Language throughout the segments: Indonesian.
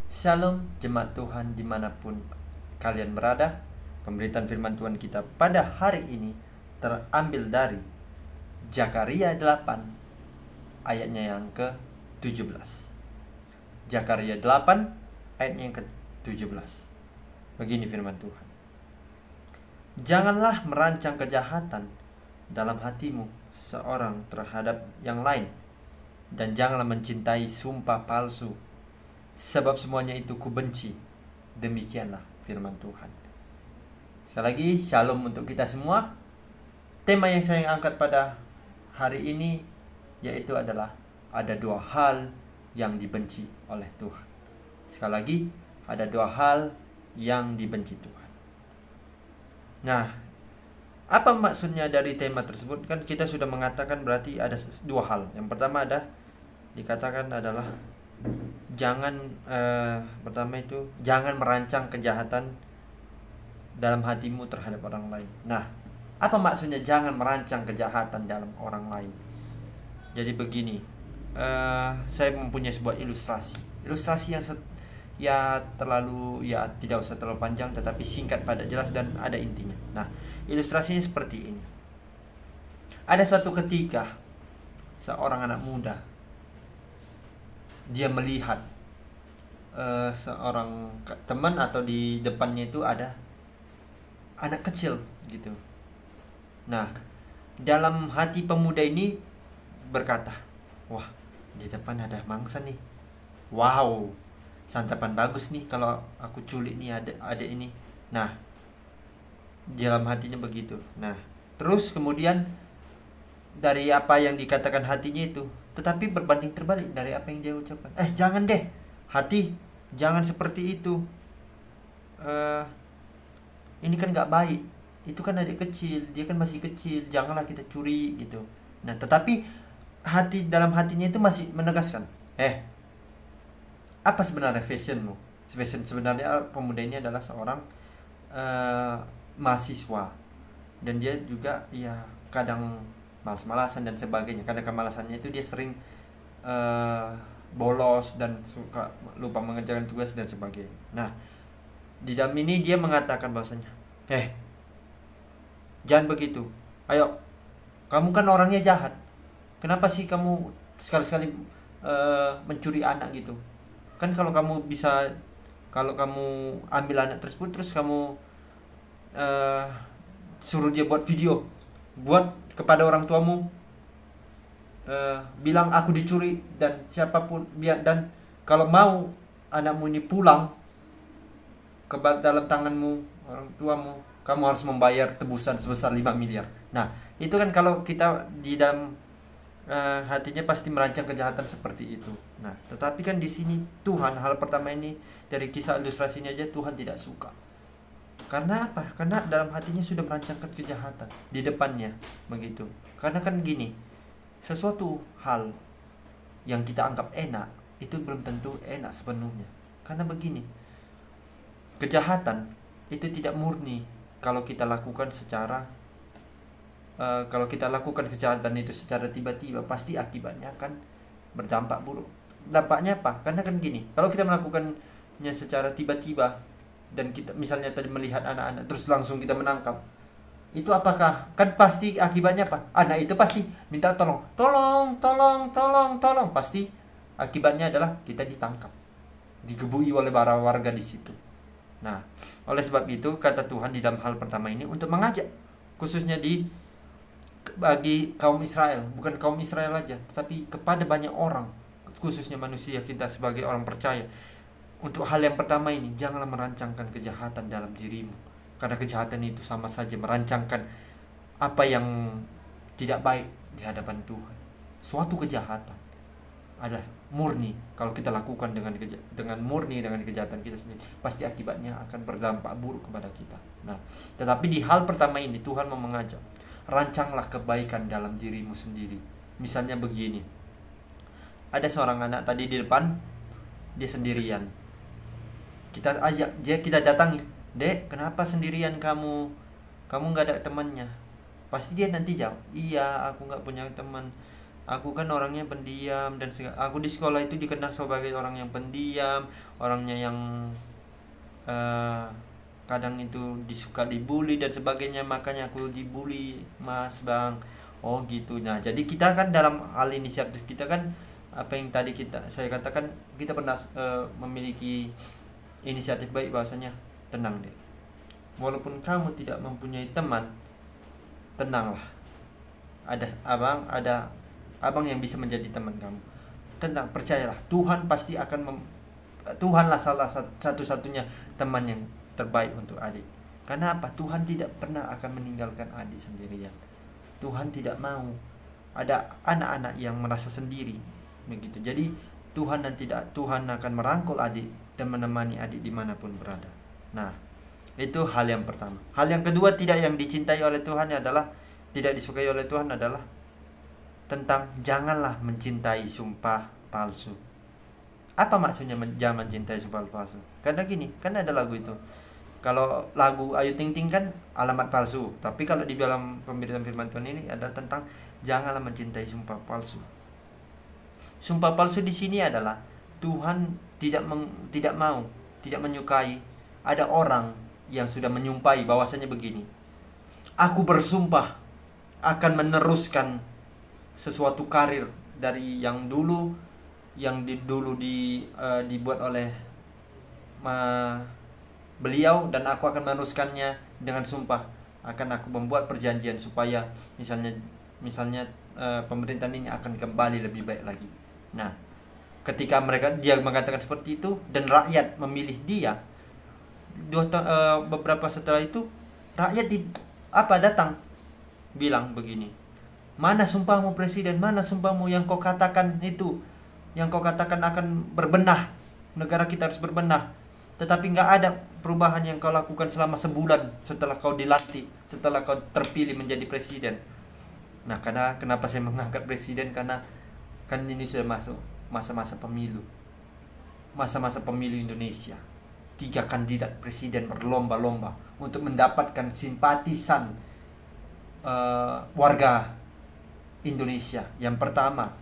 Shalom jemaat Tuhan dimanapun kalian berada. Pemberitaan firman Tuhan kita pada hari ini terambil dari Zakaria 8 ayatnya yang ke-17. Zakaria 8 ayatnya yang ke-17. Begini firman Tuhan. Janganlah merancang kejahatan dalam hatimu seorang terhadap yang lain, dan janganlah mencintai sumpah palsu, sebab semuanya itu kubenci. Demikianlah firman Tuhan. Sekali lagi, shalom untuk kita semua. Tema yang saya angkat pada hari ini yaitu adalah ada dua hal yang dibenci oleh Tuhan. Sekali lagi, ada dua hal yang dibenci Tuhan. Nah, apa maksudnya dari tema tersebut? Kan kita sudah mengatakan berarti ada dua hal. Yang pertama dikatakan adalah pertama itu jangan merancang kejahatan dalam hatimu terhadap orang lain. Nah, apa maksudnya jangan merancang kejahatan dalam orang lain? Jadi begini, saya mempunyai sebuah ilustrasi yang tidak usah terlalu panjang, tetapi singkat, padat, jelas, dan ada intinya. Nah, ilustrasinya seperti ini. Ada suatu ketika seorang anak muda, dia melihat seorang teman atau di depannya itu ada anak kecil gitu. Nah, dalam hati pemuda ini berkata, wah, di depan ada mangsa nih. Wow, santapan bagus nih kalau aku culik nih ada ini. Nah, dalam hatinya begitu. Nah, terus kemudian dari apa yang dikatakan hatinya itu, tetapi berbanding terbalik dari apa yang dia ucapkan. Jangan deh, hati, jangan seperti itu. Ini kan gak baik. Itu kan adik kecil, dia kan masih kecil, janganlah kita curi gitu. Nah, tetapi dalam hatinya itu masih menegaskan, apa sebenarnya fashionmu? Fashion sebenarnya pemuda ini adalah seorang mahasiswa, dan dia juga ya kadang malas-malasan dan sebagainya. Kadang kemalasannya itu dia sering bolos dan suka lupa mengerjakan tugas dan sebagainya. Nah, di dalam ini dia mengatakan bahwasanya, jangan begitu. Ayo, kamu kan orangnya jahat. Kenapa sih kamu sekali-sekali mencuri anak gitu? Kan kalau kamu ambil anak tersebut terus kamu suruh dia buat video, buat kepada orang tuamu, bilang aku dicuri, dan siapapun dan kalau mau anakmu ini pulang ke dalam tanganmu, orang tuamu, kamu harus membayar tebusan sebesar 5 miliar. Nah, itu kan kalau kita di dalam hatinya pasti merancang kejahatan seperti itu. Nah, tetapi kan di sini Tuhan, hal pertama ini dari kisah ilustrasinya aja Tuhan tidak suka. Karena apa? Karena dalam hatinya sudah merancangkan kejahatan di depannya, begitu. Karena kan gini, sesuatu hal yang kita anggap enak itu belum tentu enak sepenuhnya. Karena begini, kejahatan itu tidak murni kalau kita lakukan kejahatan itu secara tiba-tiba, pasti akibatnya akan berdampak buruk. Dampaknya apa? Karena kan gini, kalau kita melakukannya secara tiba-tiba dan kita misalnya tadi melihat anak-anak terus langsung kita menangkap, itu apakah kan pasti akibatnya apa? Anak itu pasti minta tolong, pasti akibatnya adalah kita ditangkap, digebui oleh para warga di situ. Nah, oleh sebab itu kata Tuhan di dalam hal pertama ini untuk mengajak, khususnya bagi kaum Israel, bukan kaum Israel aja, tapi kepada banyak orang, khususnya manusia, kita sebagai orang percaya. Untuk hal yang pertama ini, janganlah merancangkan kejahatan dalam dirimu, karena kejahatan itu sama saja merancangkan apa yang tidak baik di hadapan Tuhan. Suatu kejahatan adalah murni kalau kita lakukan dengan kejahatan kita sendiri, pasti akibatnya akan berdampak buruk kepada kita. Nah, tetapi di hal pertama ini Tuhan mau mengajak, rancanglah kebaikan dalam dirimu sendiri. Misalnya begini, ada seorang anak tadi di depan, dia sendirian. Kita datangi, "Dek, kenapa sendirian kamu? Kamu nggak ada temannya?" Pasti dia nanti jawab, "Iya, aku nggak punya teman. Aku kan orangnya pendiam dan aku di sekolah itu dikenal sebagai orang yang pendiam, orangnya yang kadang itu disuka dibully dan sebagainya, makanya aku dibully Mas Bang. Oh gitu. Nah, jadi kita kan dalam hal inisiatif kita kan, apa yang tadi saya katakan, kita pernah memiliki inisiatif baik, bahwasanya tenang deh. Walaupun kamu tidak mempunyai teman, tenanglah. Ada abang yang bisa menjadi teman kamu. Tenang, percayalah, Tuhan pasti akan Tuhanlah salah satu-satunya teman yang terbaik untuk adik. Karena apa? Tuhan tidak pernah akan meninggalkan adik sendirian. Tuhan tidak mau ada anak-anak yang merasa sendiri, begitu. Jadi Tuhan akan merangkul adik dan menemani adik dimanapun berada. Nah, itu hal yang pertama. Hal yang kedua, yang dicintai oleh Tuhan adalah, tidak disukai oleh Tuhan adalah tentang janganlah mencintai sumpah palsu. Apa maksudnya jangan mencintai sumpah palsu? Karena gini, kan ada lagu itu. Kalau lagu Ayu Ting Ting kan alamat palsu, tapi kalau di dalam pemberitaan firman Tuhan ini adalah tentang janganlah mencintai sumpah palsu. Sumpah palsu di sini adalah Tuhan tidak menyukai ada orang yang sudah menyumpahi bahwasanya begini, aku bersumpah akan meneruskan sesuatu karir dari yang dulu dibuat oleh beliau, dan aku akan meneruskannya dengan sumpah. Akan aku membuat perjanjian supaya misalnya pemerintahan ini akan kembali lebih baik lagi. Nah, ketika dia mengatakan seperti itu dan rakyat memilih dia, beberapa setelah itu rakyat datang bilang begini, mana sumpahmu presiden, mana sumpahmu yang kau katakan itu, yang kau katakan akan berbenah, negara kita harus berbenah, tetapi nggak ada perubahan yang kau lakukan selama sebulan setelah kau dilantik, setelah kau terpilih menjadi presiden. Nah, kenapa saya mengangkat presiden? Karena kan ini sudah masuk masa-masa pemilu, masa-masa pemilu Indonesia. 3 kandidat presiden berlomba-lomba untuk mendapatkan simpatisan warga Indonesia. Yang pertama,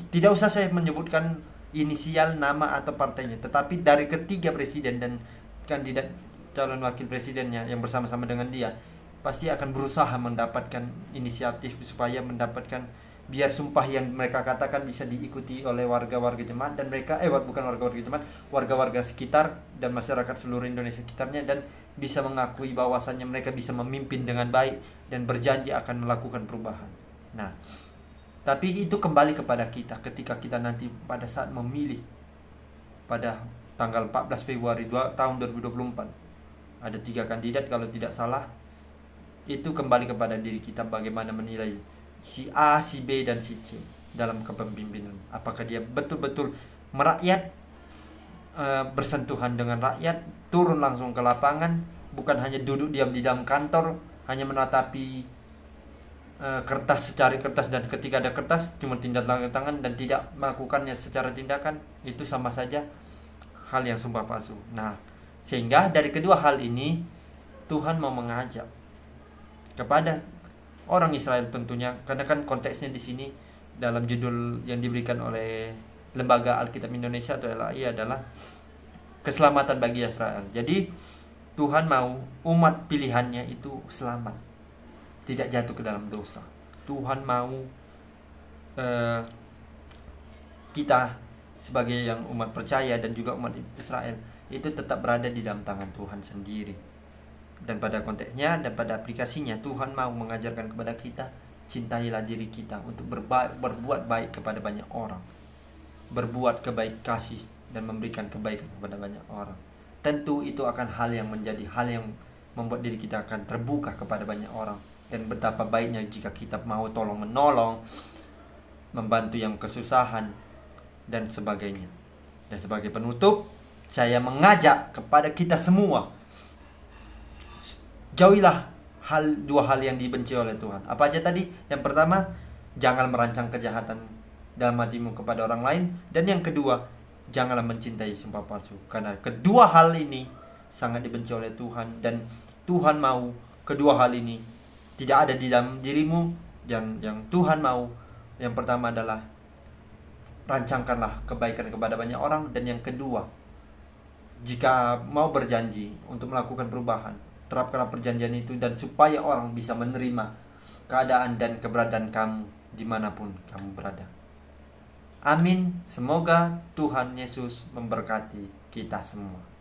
tidak usah saya menyebutkan inisial, nama atau partainya, tetapi dari ketiga presiden dan kandidat calon wakil presidennya yang bersama-sama dengan dia pasti akan berusaha mendapatkan inisiatif supaya mendapatkan, biar sumpah yang mereka katakan bisa diikuti oleh warga-warga jemaat, dan mereka bukan warga-warga jemaat, warga-warga sekitar dan masyarakat seluruh Indonesia sekitarnya, dan bisa mengakui bahwasannya mereka bisa memimpin dengan baik dan berjanji akan melakukan perubahan. Nah, tapi itu kembali kepada kita ketika kita nanti pada saat memilih pada tanggal 14 Februari tahun 2024. Ada 3 kandidat kalau tidak salah. Itu kembali kepada diri kita bagaimana menilai si A, si B, dan si C dalam kepemimpinan. Apakah dia betul-betul merakyat, bersentuhan dengan rakyat, turun langsung ke lapangan, bukan hanya duduk diam di dalam kantor, hanya menatapi kertas, secari kertas, dan ketika ada kertas cuma tindak tangan dan tidak melakukannya secara tindakan. Itu sama saja hal yang sumpah palsu. Nah, sehingga dari kedua hal ini Tuhan mau mengajak kepada orang Israel tentunya, karena kan konteksnya di sini dalam judul yang diberikan oleh Lembaga Alkitab Indonesia atau LAI adalah keselamatan bagi Israel. Jadi Tuhan mau umat pilihannya itu selamat, tidak jatuh ke dalam dosa. Tuhan mau kita sebagai yang umat percaya dan juga umat Israel itu tetap berada di dalam tangan Tuhan sendiri. Dan pada konteksnya dan pada aplikasinya, Tuhan mau mengajarkan kepada kita, cintailah diri kita untuk berbuat baik kepada banyak orang, berbuat kebaik kasih dan memberikan kebaikan kepada banyak orang. Tentu itu akan hal yang membuat diri kita akan terbuka kepada banyak orang. Dan betapa baiknya jika kita mau tolong menolong, membantu yang kesusahan dan sebagainya. Dan sebagai penutup, saya mengajak kepada kita semua, jauhilah dua hal yang dibenci oleh Tuhan. Apa aja tadi? Yang pertama, jangan merancang kejahatan dalam hatimu kepada orang lain. Dan yang kedua, janganlah mencintai sumpah palsu. Karena kedua hal ini sangat dibenci oleh Tuhan, dan Tuhan mau kedua hal ini tidak ada di dalam dirimu yang Tuhan mau. Yang pertama adalah rancangkanlah kebaikan kepada banyak orang, dan yang kedua, jika mau berjanji untuk melakukan perubahan, terapkanlah perjanjian itu, dan supaya orang bisa menerima keadaan dan keberadaan kamu dimanapun kamu berada. Amin. Semoga Tuhan Yesus memberkati kita semua.